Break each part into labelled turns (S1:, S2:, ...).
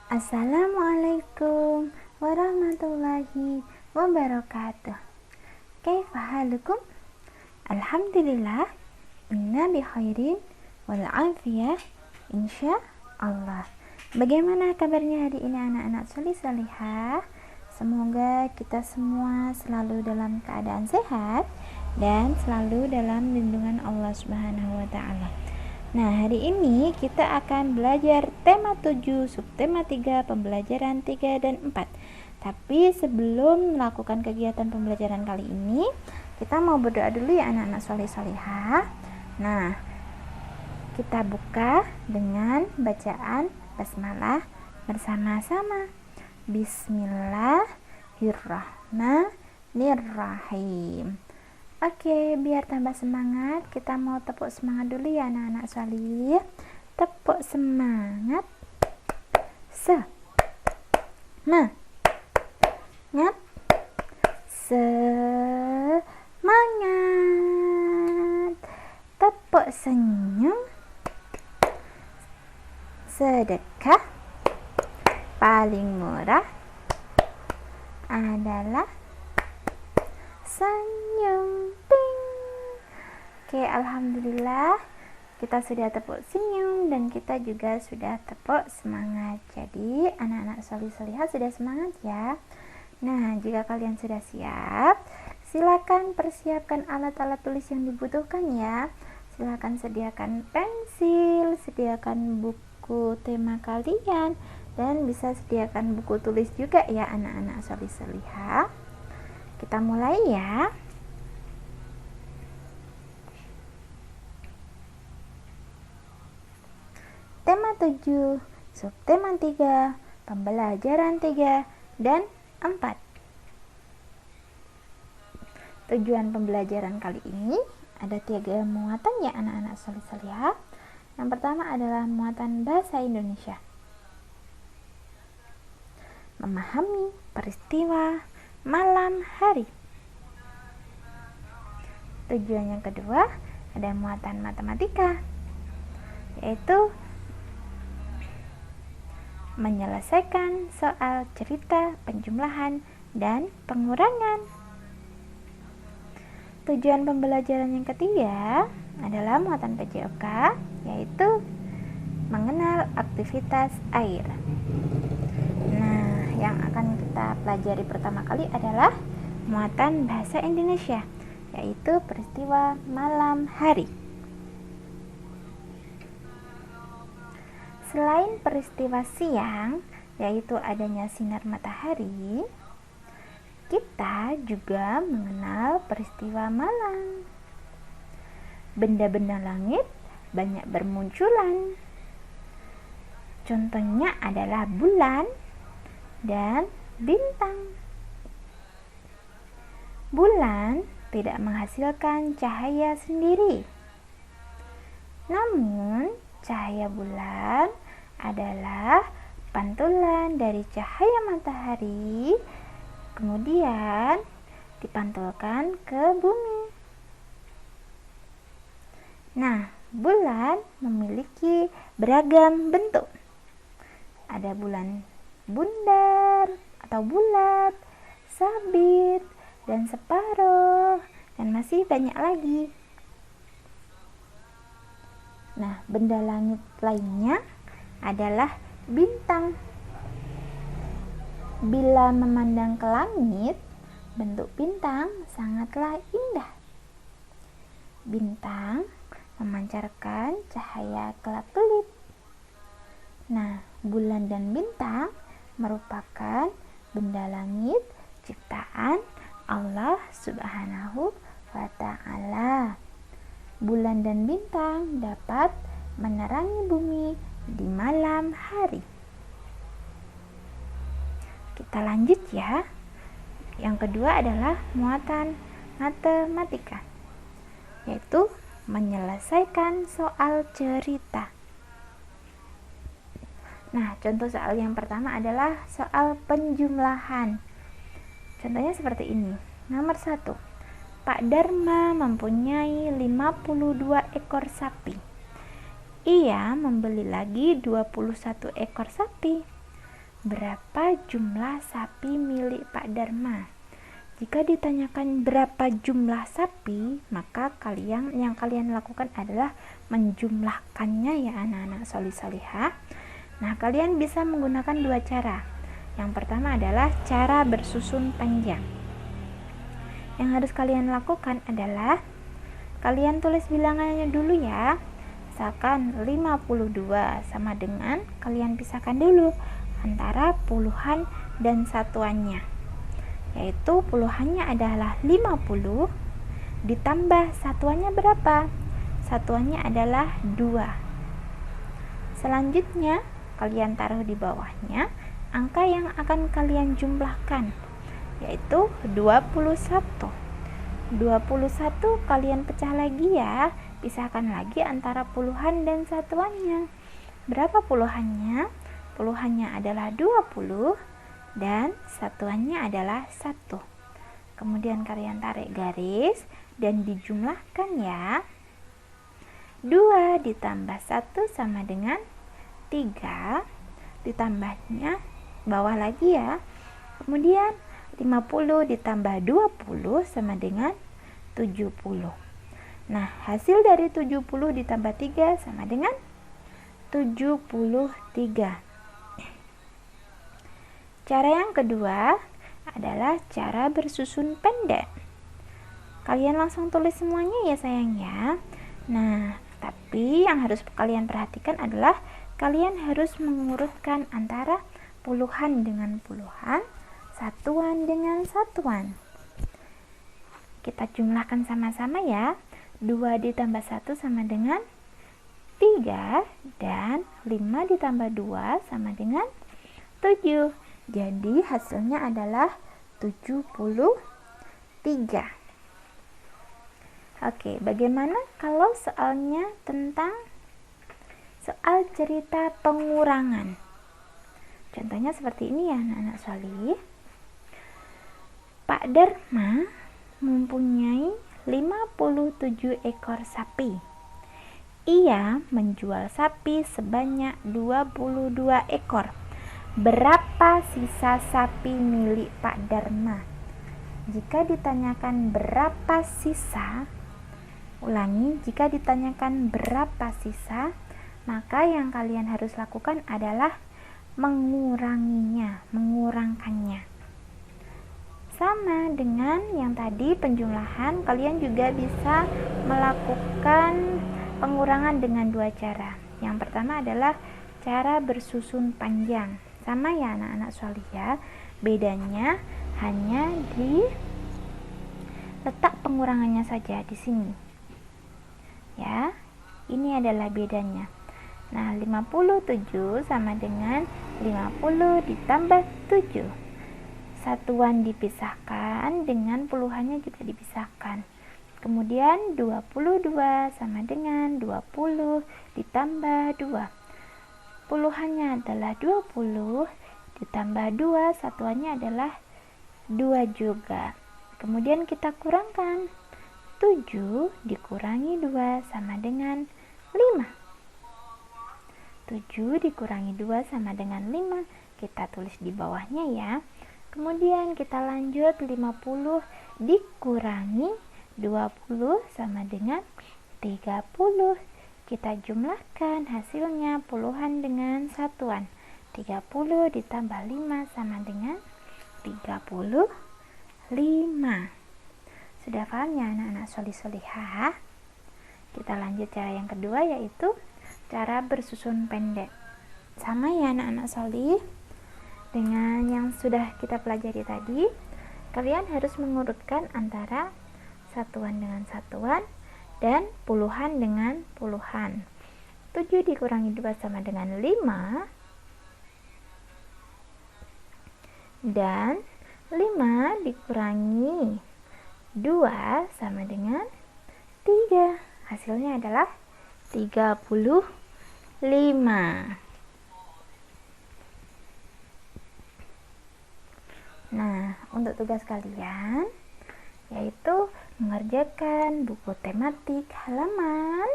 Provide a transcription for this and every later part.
S1: Assalamualaikum warahmatullahi wabarakatuh. Kaifa halukum? Alhamdulillah, inna bi khairin wal afiyah insya Allah. Bagaimana kabarnya hari ini anak-anak solih-solihah? Semoga kita semua selalu dalam keadaan sehat dan selalu dalam lindungan Allah Subhanahu wa taala. Nah, hari ini kita akan belajar tema 7, subtema 3, pembelajaran 3 dan 4. Tapi sebelum melakukan kegiatan pembelajaran kali ini, kita mau berdoa dulu ya anak-anak soleh-solehah. Nah, kita buka dengan bacaan basmalah bersama-sama. Bismillahirrahmanirrahim. Oke, biar tambah semangat, kita mau tepuk semangat dulu ya anak-anak solih. Tepuk semangat. Semangat. Semangat. Tepuk senyum. Sedekah paling murah adalah senyum. Ting. Oke, alhamdulillah kita sudah tepuk senyum dan kita juga sudah tepuk semangat. Jadi anak-anak solih-solihah sudah semangat ya. Nah, jika kalian sudah siap, silakan persiapkan alat-alat tulis yang dibutuhkan ya. Silakan sediakan pensil, sediakan buku tema kalian, dan bisa sediakan buku tulis juga ya anak-anak solih-solihah. Kita mulai ya. Tema 7, subtema 3, pembelajaran 3 dan 4. Tujuan pembelajaran kali ini ada 3 muatan ya anak-anak solih-solihah. Yang pertama adalah muatan bahasa Indonesia. Memahami peristiwa malam hari. Tujuan yang kedua ada muatan matematika, yaitu menyelesaikan soal cerita penjumlahan dan pengurangan. Tujuan pembelajaran yang ketiga adalah muatan PJOK, yaitu mengenal aktivitas air. Nah, yang akan kita pelajari pertama kali adalah muatan bahasa Indonesia, yaitu peristiwa malam hari. Selain peristiwa siang, yaitu adanya sinar matahari, kita juga mengenal peristiwa malam. Benda-benda langit banyak bermunculan. Contohnya adalah bulan dan bintang. Bulan tidak menghasilkan cahaya sendiri. Namun, cahaya bulan adalah pantulan dari cahaya matahari, kemudian dipantulkan ke bumi. Nah, bulan memiliki beragam bentuk. Ada bulan bundar atau bulat, sabit, dan separuh, dan masih banyak lagi. Nah, benda langit lainnya adalah bintang. Bila memandang ke langit, bentuk bintang sangatlah indah. Bintang memancarkan cahaya kelap-kelip. Nah, bulan dan bintang merupakan benda langit ciptaan Allah Subhanahu wa ta'ala. Bulan dan bintang dapat menerangi bumi di malam hari. Kita lanjut ya. Yang kedua adalah muatan matematika, yaitu menyelesaikan soal cerita. Nah, contoh soal yang pertama adalah soal penjumlahan. Contohnya seperti ini. Nomor 1. Pak Dharma mempunyai 52 ekor sapi. Ia membeli lagi 21 ekor sapi. berapa jumlah sapi milik Pak Dharma? Jika ditanyakan berapa jumlah sapi, maka yang kalian lakukan adalah menjumlahkannya ya anak-anak solih-solihah. Nah, kalian bisa menggunakan dua cara. Yang pertama adalah cara bersusun panjang. Yang harus kalian lakukan adalah kalian tulis bilangannya dulu ya. Misalkan 52 sama dengan, kalian pisahkan dulu antara puluhan dan satuannya, yaitu puluhannya adalah 50 ditambah satuannya berapa? Satuannya adalah 2. Selanjutnya kalian taruh di bawahnya angka yang akan kalian jumlahkan, yaitu 21. 21 kalian pecah lagi ya, pisahkan lagi antara puluhan dan satuannya. Berapa puluhannya? Puluhannya adalah 20 dan satuannya adalah 1. Kemudian kalian tarik garis dan dijumlahkan ya. 2 ditambah 1 sama dengan 3, ditambahnya bawah lagi ya. Kemudian 50 ditambah 20 sama dengan 70. Nah, hasil dari 70 ditambah 3 sama dengan 73. Cara yang kedua adalah cara bersusun pendek. Kalian langsung tulis semuanya ya sayang ya. Nah, tapi yang harus kalian perhatikan adalah kalian harus mengurutkan antara puluhan dengan puluhan, satuan dengan satuan. Kita jumlahkan sama-sama ya. 2 ditambah 1 sama dengan 3 dan 5 ditambah 2 sama dengan 7. Jadi hasilnya adalah 73. Oke, bagaimana kalau soalnya tentang soal cerita pengurangan? Contohnya seperti ini ya anak-anak solih. Pak Dharma mempunyai 57 ekor sapi. Ia menjual sapi sebanyak 22 ekor. Berapa sisa sapi milik Pak Dharma? Jika ditanyakan berapa sisa, ulangi, jika ditanyakan berapa sisa, maka yang kalian harus lakukan adalah mengurangkannya. Sama dengan yang tadi penjumlahan, kalian juga bisa melakukan pengurangan dengan dua cara. Yang pertama adalah cara bersusun panjang. Sama ya anak-anak solih ya, bedanya hanya di letak pengurangannya saja di sini ya, ini adalah bedanya. Nah, 57 sama dengan 50 ditambah 7, satuan dipisahkan dengan puluhannya juga dipisahkan. Kemudian 22 sama dengan 20 ditambah 2, puluhannya adalah 20 ditambah 2, satuannya adalah 2 juga. Kemudian kita kurangkan, 7 dikurangi 2 sama dengan 5. 7 dikurangi 2 sama dengan 5, kita tulis di bawahnya ya. Kemudian kita lanjut, 50 dikurangi 20 sama dengan 30. Kita jumlahkan hasilnya puluhan dengan satuan. 30 ditambah 5 sama dengan 35. Sudah paham ya anak-anak solih-solihah? Kita lanjut cara yang kedua, yaitu cara bersusun pendek. Sama ya anak-anak solih, dengan yang sudah kita pelajari tadi, kalian harus mengurutkan antara satuan dengan satuan dan puluhan dengan puluhan. 7 dikurangi 2 sama dengan 5, dan 5 dikurangi 2 sama dengan 3. Hasilnya adalah 35. Nah, untuk tugas kalian yaitu mengerjakan buku tematik halaman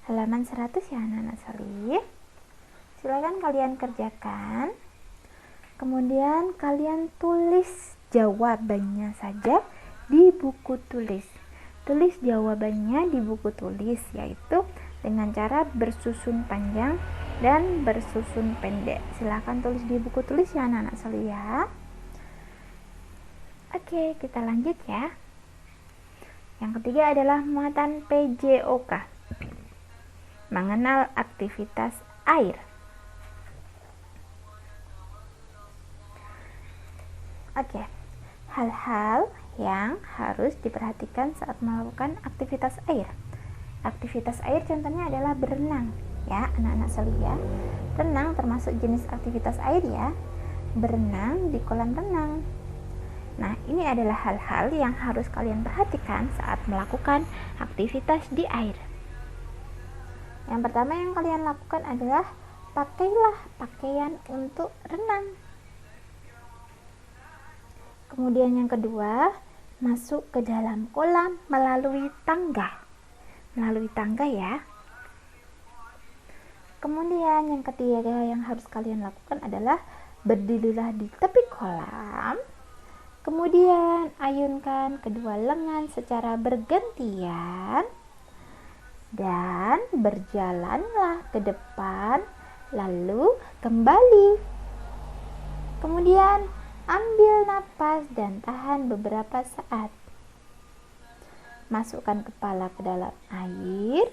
S1: 100 ya anak-anak solih. Silakan kalian kerjakan. Kemudian kalian tulis jawabannya saja di buku tulis. Tulis jawabannya di buku tulis, yaitu dengan cara bersusun panjang dan bersusun pendek. Silahkan tulis di buku tulis ya anak-anak solih ya. Oke, kita lanjut ya. Yang ketiga adalah muatan PJOK. Mengenal aktivitas air. Oke, hal-hal yang harus diperhatikan saat melakukan aktivitas air. Aktivitas air contohnya adalah berenang ya anak-anak solih ya. Renang termasuk jenis aktivitas air ya. Berenang di kolam renang. Nah, ini adalah hal-hal yang harus kalian perhatikan saat melakukan aktivitas di air. Yang pertama yang kalian lakukan adalah pakailah pakaian untuk renang. Kemudian yang kedua, masuk ke dalam kolam melalui tangga. Melalui tangga ya. Kemudian yang ketiga yang harus kalian lakukan adalah berdirilah di tepi kolam. Kemudian ayunkan kedua lengan secara bergantian dan berjalanlah ke depan lalu kembali. Kemudian ambil napas dan tahan beberapa saat. Masukkan kepala ke dalam air.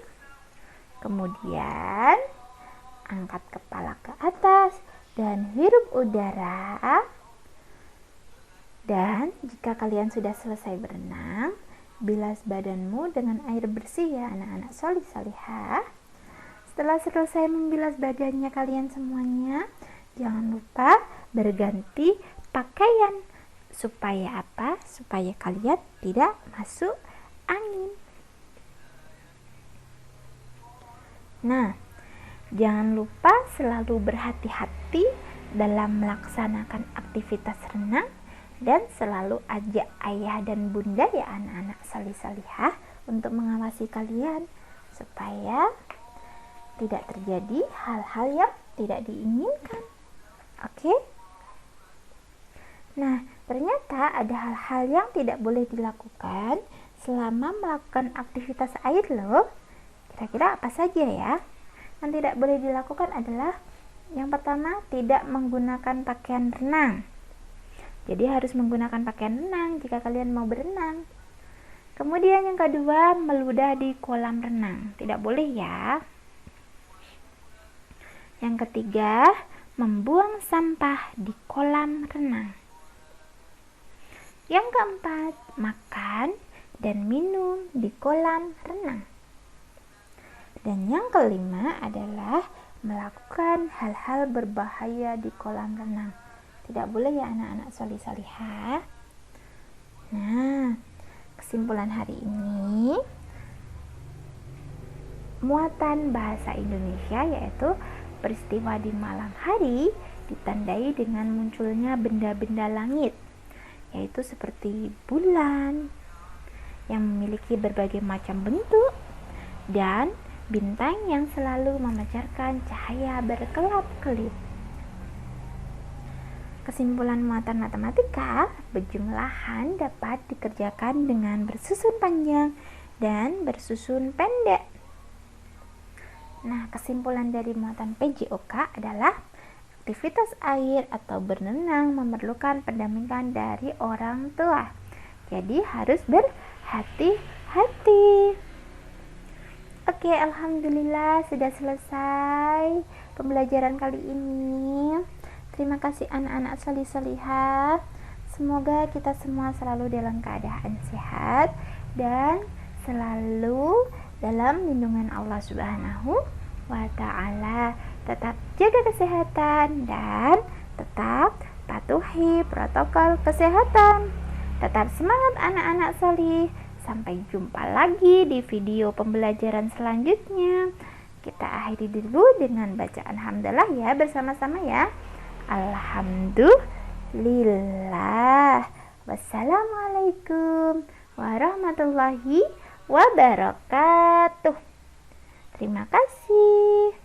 S1: Kemudian angkat kepala ke atas dan hirup udara. Dan jika kalian sudah selesai berenang, bilas badanmu dengan air bersih ya anak-anak solih solihah. Setelah selesai membilas badannya kalian semuanya, jangan lupa berganti pakaian. Supaya apa? Supaya kalian tidak masuk angin. Nah, jangan lupa selalu berhati-hati dalam melaksanakan aktivitas renang. Dan selalu ajak ayah dan bunda ya anak-anak solih solihah untuk mengawasi kalian supaya tidak terjadi hal-hal yang tidak diinginkan. Oke? Nah, ternyata ada hal-hal yang tidak boleh dilakukan selama melakukan aktivitas air loh. Kira-kira apa saja ya? Yang tidak boleh dilakukan adalah yang pertama, tidak menggunakan pakaian renang. Jadi harus menggunakan pakaian renang jika kalian mau berenang. Kemudian yang kedua, meludah di kolam renang. Tidak boleh ya. Yang ketiga, membuang sampah di kolam renang. Yang keempat, makan dan minum di kolam renang. Dan yang kelima adalah melakukan hal-hal berbahaya di kolam renang. Tidak boleh ya anak-anak solih solihah. Nah, kesimpulan hari ini, muatan bahasa Indonesia yaitu peristiwa di malam hari ditandai dengan munculnya benda-benda langit, yaitu seperti bulan yang memiliki berbagai macam bentuk dan bintang yang selalu memancarkan cahaya berkelap-kelip. Kesimpulan muatan matematika, berjumlahan dapat dikerjakan dengan bersusun panjang dan bersusun pendek. Nah, kesimpulan dari muatan PJOK adalah aktivitas air atau berenang memerlukan pendampingan dari orang tua. Jadi harus berhati-hati. Oke, alhamdulillah sudah selesai pembelajaran kali ini. Terima kasih anak-anak solih solihah. Semoga kita semua selalu dalam keadaan sehat dan selalu dalam lindungan Allah Subhanahu wa Ta'ala. Tetap jaga kesehatan dan tetap patuhi protokol kesehatan. Tetap semangat anak-anak solih. Sampai jumpa lagi di video pembelajaran selanjutnya. Kita akhiri dulu dengan bacaan hamdalah ya bersama-sama ya. Alhamdulillah. Wassalamualaikum warahmatullahi wabarakatuh. Terima kasih.